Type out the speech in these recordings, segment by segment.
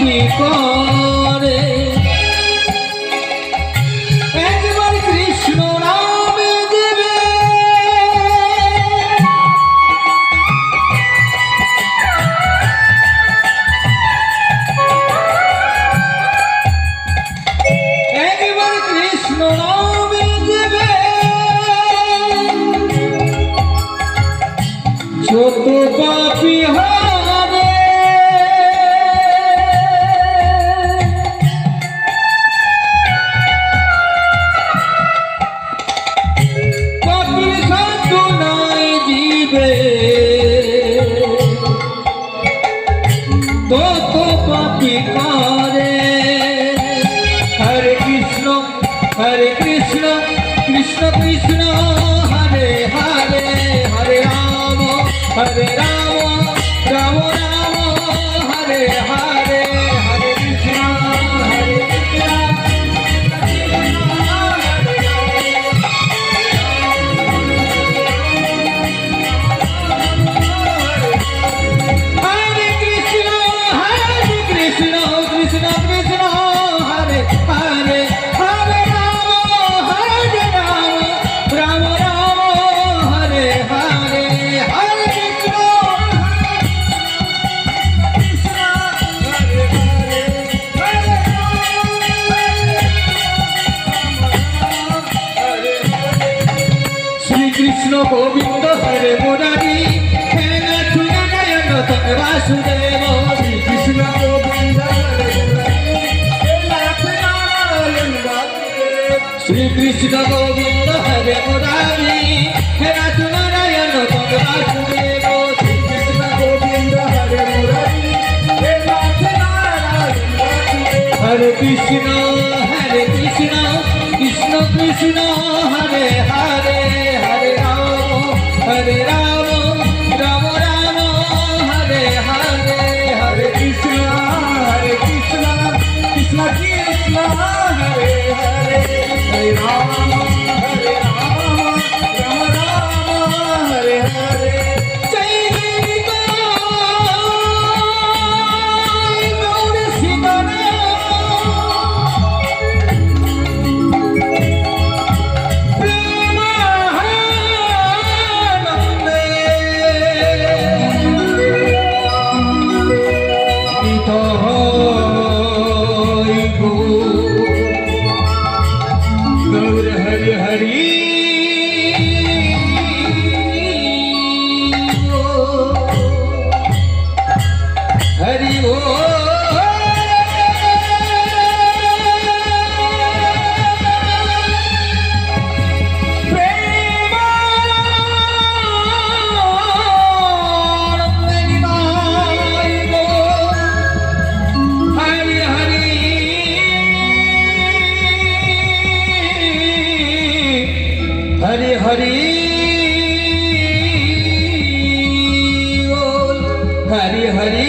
পাপি করে একবার কৃষ্ণ নামে দেবে একবার কৃষ্ণ নামে দেবে যত পাপি হবে পাপির সাধনায় জীবে তত পাপি করে হরে কৃষ্ণ কৃষ্ণ কৃষ্ণ হরে হরে হরে রাম রাম রাম হরে হরে হরে কৃষ্ণ হরে কৃষ্ণ কৃষ্ণ কৃষ্ণ হরে হরে হরে রাম রাম রাম হরে হরে হরে কৃষ্ণ শ্রীকৃষ্ণ গোবিন্দ হরে মুরারি হে নাথ নারায়ণ তবে বাসুদেব শ্রীকৃষ্ণ গোবিন্দ হরে মুরারি হে নাথ নারায়ণ বাসুদেব শ্রীকৃষ্ণ গোবিন্দ হরে মুরারি হে নাথ নারায়ণ তবে বাসুদেব শ্রীকৃষ্ণ গোবিন্দ হরে মুরারি হে নাথ নারায়ণ বাসুদেব হরে কৃষ্ণ কৃষ্ণ কৃষ্ণ হরে হরে হরে রাম রাম রাম হরে হরে হরে কৃষ্ণ কৃষ্ণ কৃষ্ণ হরে হরে হরে রাম রাম রাম হরে হরে জয় গৌর হরি হরি হরি ও हरि हरि बोल हरि हरि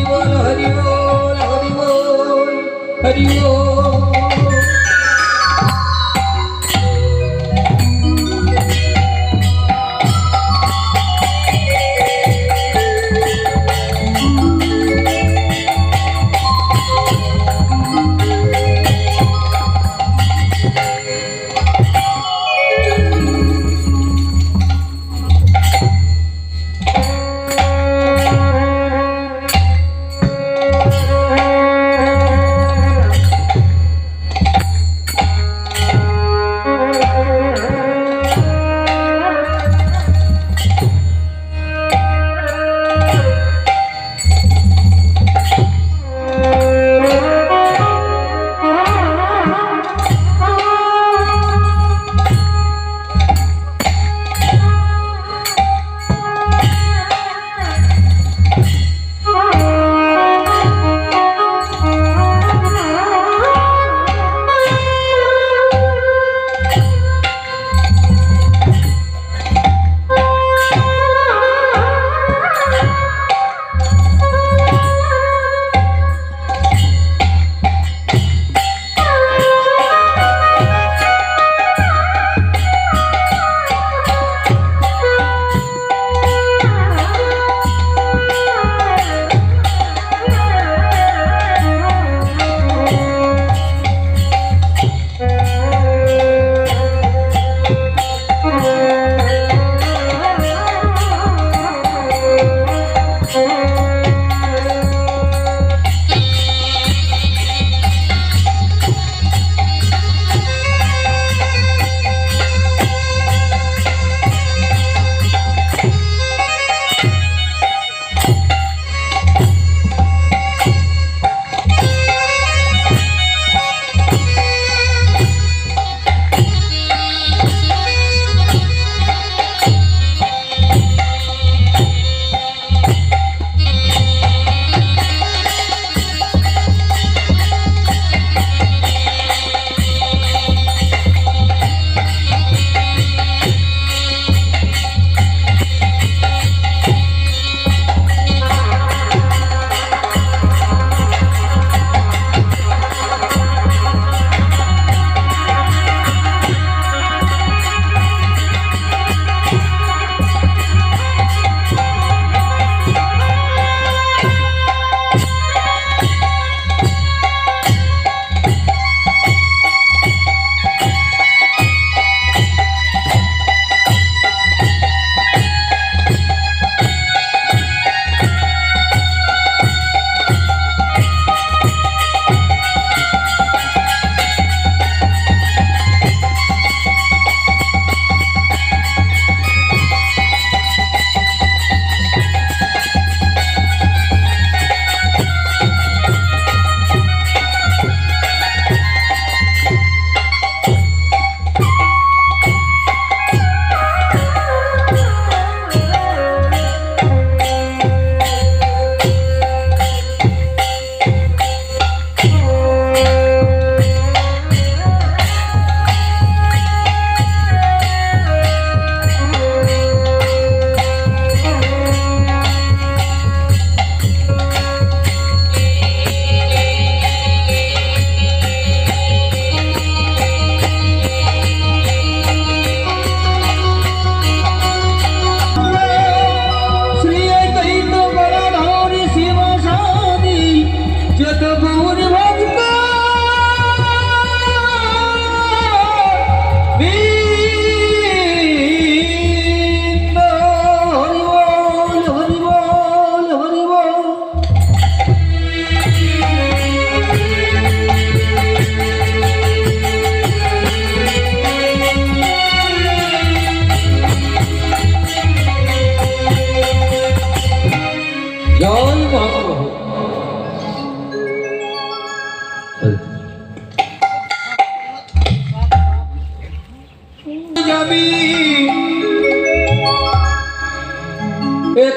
बोल हरि बोल हरि बोल हरि बोल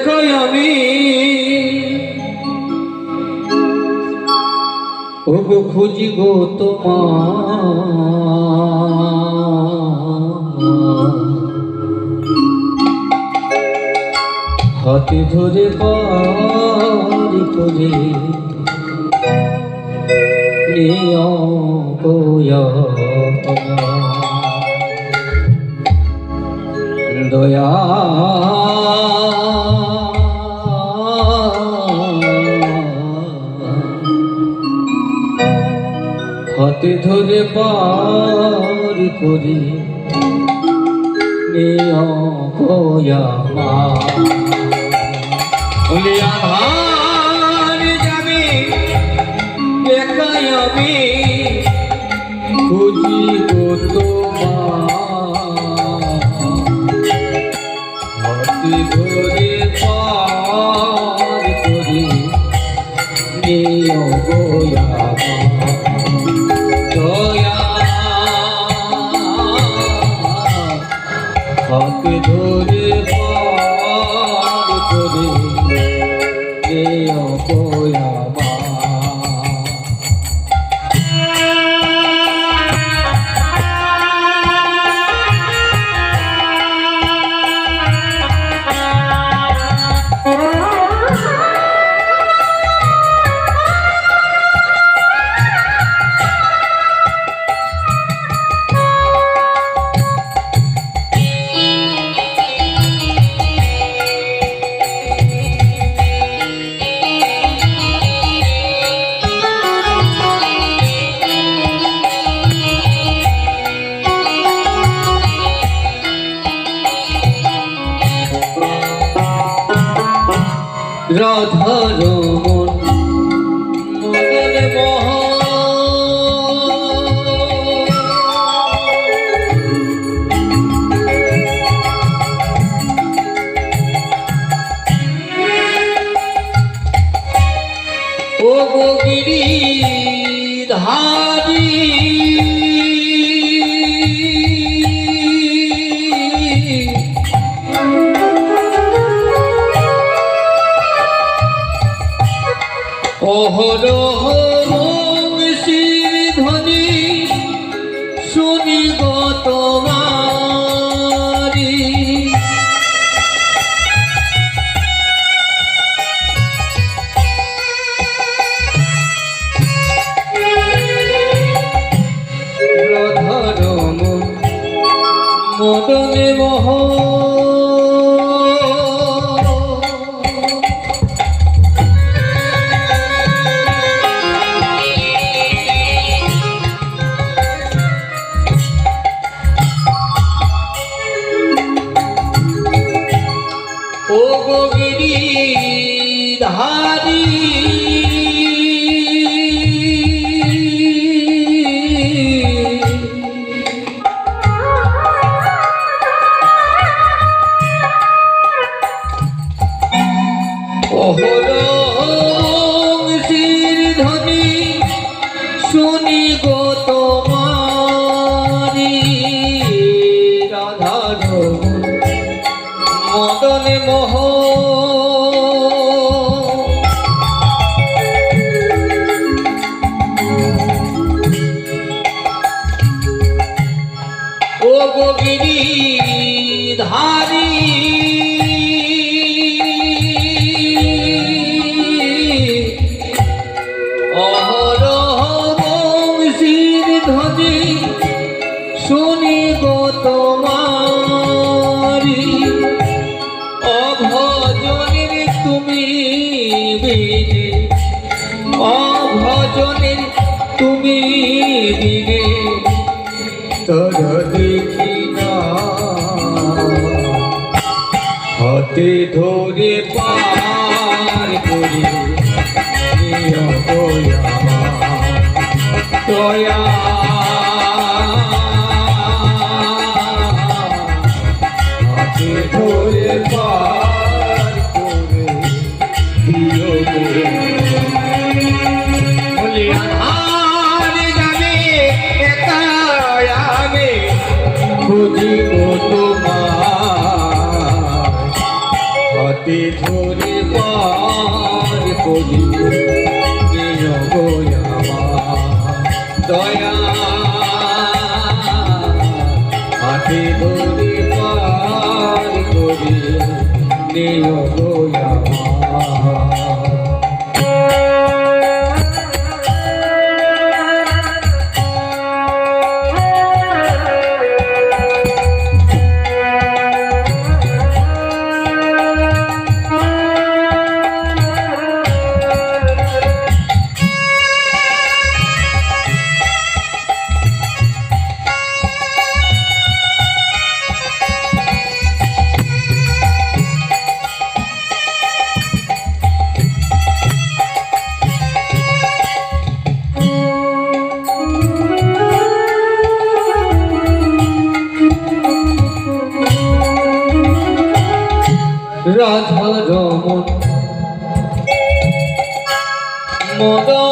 একাই আমি ওগো খুঁজি গো তোমার হাতে ধরে পারি করে নিয় দয়া হাতে ধরে পারি করে নিয় মা বলি আধার যাবে একাই আমি খুঁজি গো তোমার হাতে ধরে পার করে নিও গো দয়া হাতে ধরে পার করে নিও গো রাধার মন মদন মোহন ও গো গিরিধারী অহরহ বংশীর ধ্বনি শুনি গো তোমারি রাধার মদনে মোহন ও গো গিরিধারী অহরহ বংশীর ধ্বনি শুনি গো তোমারি রাধার মদনে মোহন ও গো গিরিধারী অহরহ বংশীর ধ্বনি শুনি গো তোমারি অভজনের তুমি বিনে অভজনের তুমি বিনে তর দেখি না হাতে ধরে পার করে নিও দয়া হাতে ধরে পার করে দিও বলি আধার যাবে একাই আমি খুঁজি গো তোমার হাতে ধরে ধরে পার করি নিয় গো আমার দয়া হাতে ধরে পার করি নিয় গো আমার রাধা রমন মদন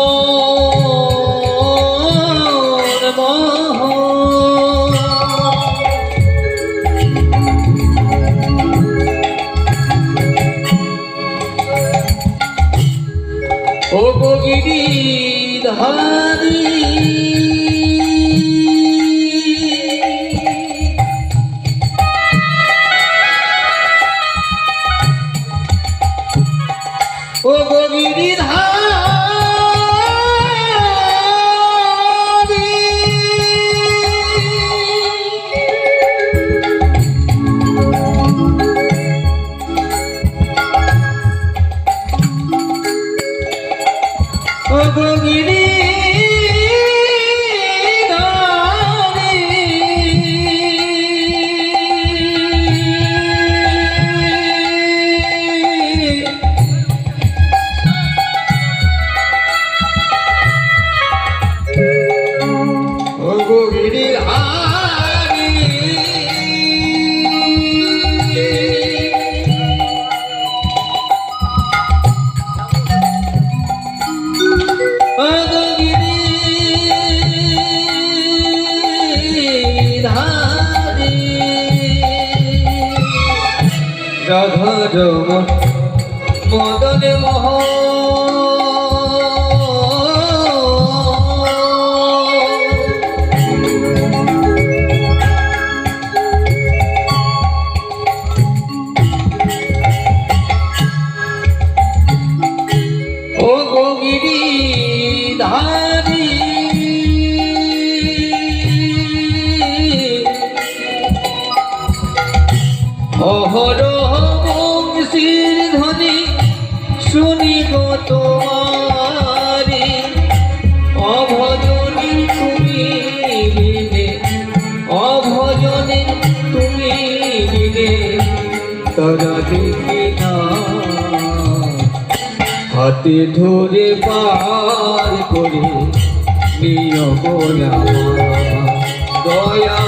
মোহন ও গো গিরিধারী ও গো গিরিধারী ও গো রাধা রমন মদন মোহন ও গো গিরিধারী অহরহ বংশীর ধ্বনি শুনি গো তোমারি অভজনী তুমি বিনে অভজনী তুমি বিনে তারা দেখি না হাতে ধরে পার করে নিয় গো আমার দয়া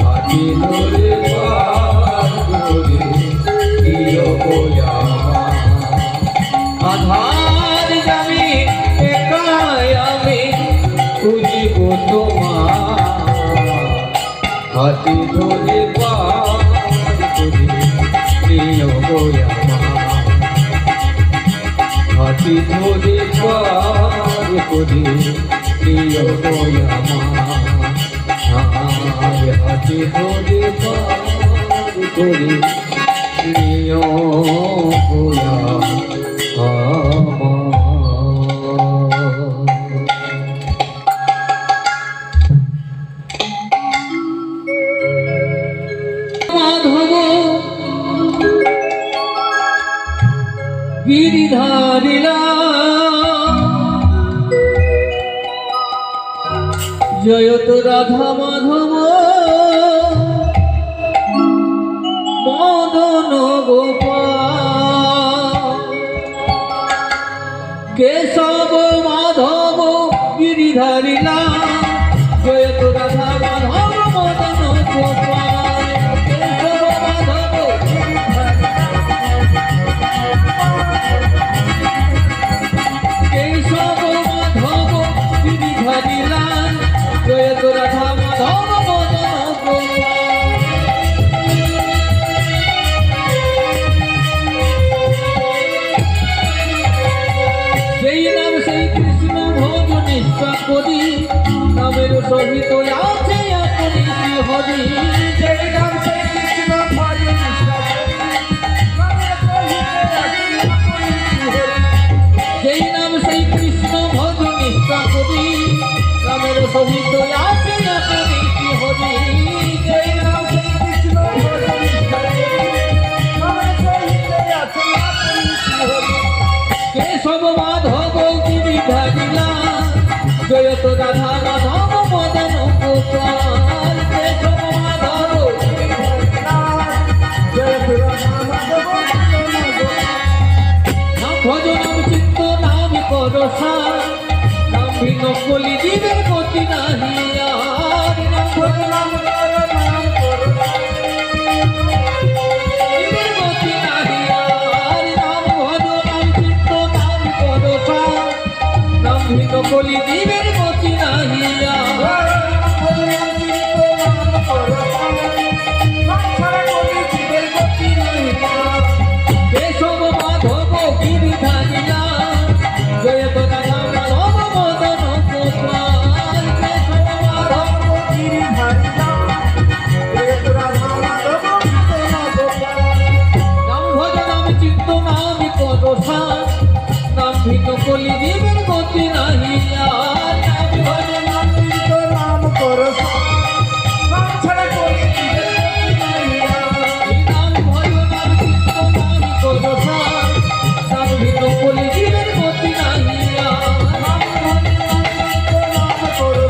হাতে ধরে পার করে নিয় গো আমার আধার যাবে একাই আমি খুঁজিব তোমার হাতে ধরে পার করে নিয় গো আমার হাতে ধরে পার করে নিয় গো আমার হাতে ধরে পার করে নিয় গো মাধব গিরিধারীলা জয়ত রাধা মাধব মদন গোপাল কেশব মাধব গিরিধারীলা জয়ত রাধা মাধব মদন গোপাল কেশব মাধব কেশব মাধব গিরিধারীলা জয়ত রাধা মাধব মদন গোপাল ভিন্ন কলি জীবের গতি নাহি আর নাম ভজো নাম করো নাম করো জীবের গতি নাহি আর নাম ভজো নাম চিত্ত নাম করো নাম ভিন্ন কলি জীবের গতি নাহি আর কেশব মাধব গিরিধারিলা জয় তো রাধা মাধব মদন গোপাল কেশব মাধব গিরিধারিলা জয় তো রাধা মাধব মদন গোপাল নাম ভজ নাম চিত্ত নাম করো নাম ভিন্ন কলি জীবের গতি নাহি আর নাম ভজ নাম চিত্ত নাম করো নাম ছাড়া কলি জীবের গতি নাহি আর নাম ভজ নাম চিত্ত নাম করো নাম ভিন্ন কলি জীবের গতি নাহি আর নাম ভজ নাম চিত্ত নাম করো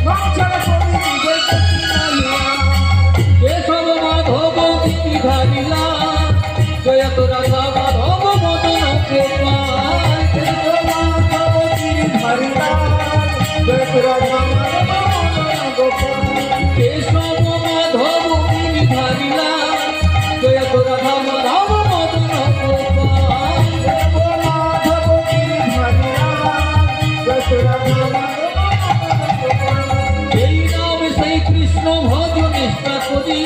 নাম ছাড়া কলি জীবের গতি নাহি আর কেশব মাধব গিরিধারিলা জয় তো রাধা মাধব মদন গোপাল কেশব মাধব গিরিধারিলা জয় তো রাধা মাধব মদন গোপাল কেশব মাধব গিরিধারিলা জয় তো রাধা মাধব মদন গোপাল কেশব মাধব গিরিধারিলা জয় তো রাধা মাধব মদন গোপাল এই নাম সেই কৃষ্ণ ভজ নিষ্ঠা করি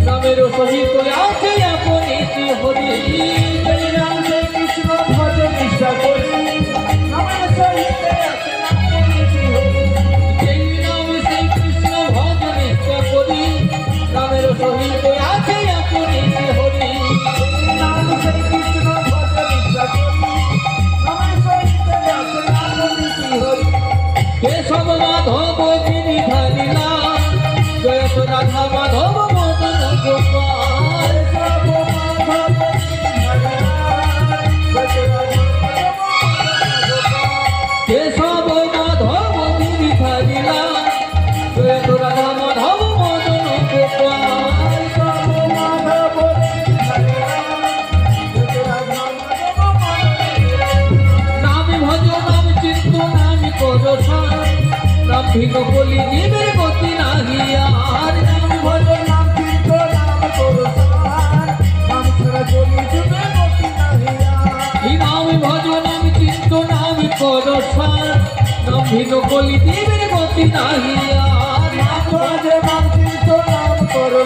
নামের সহিত আছে আপনি হরি এই নাম সেই কৃষ্ণ ভজ নিষ্ঠা করি নামের সহিত আছে আপনি হরি এই নাম সেই কৃষ্ণ ভজ নিষ্ঠা করি নামের সহিত আছে আপনি হরি এই নাম সেই কৃষ্ণ ভজ নিষ্ঠা করি নামের সহিত আছে আপনি হরি কেশব মাধব গিরিধারিলা জয় তো রাধা মাধব মদন গোপাল কেশব মাধব কেশব মাধব গিরিধারিলা জয় তো রাধা মাধব মদন গোপাল কেশব মাধব নাম ভজ নাম চিত্ত নাম করো নাম ভিন্ন কলি জীবের গতি নাহি আর নাম ভজ নাম চিত্ত নাম করো নাম ছাড়া কলি জীবের গতি নাহি আর নাম ভজ নাম চিত্ত নাম করো নাম ভিন্ন কলি জীবের গতি নাহি আর নাম ভজ নাম চিত্ত নাম করো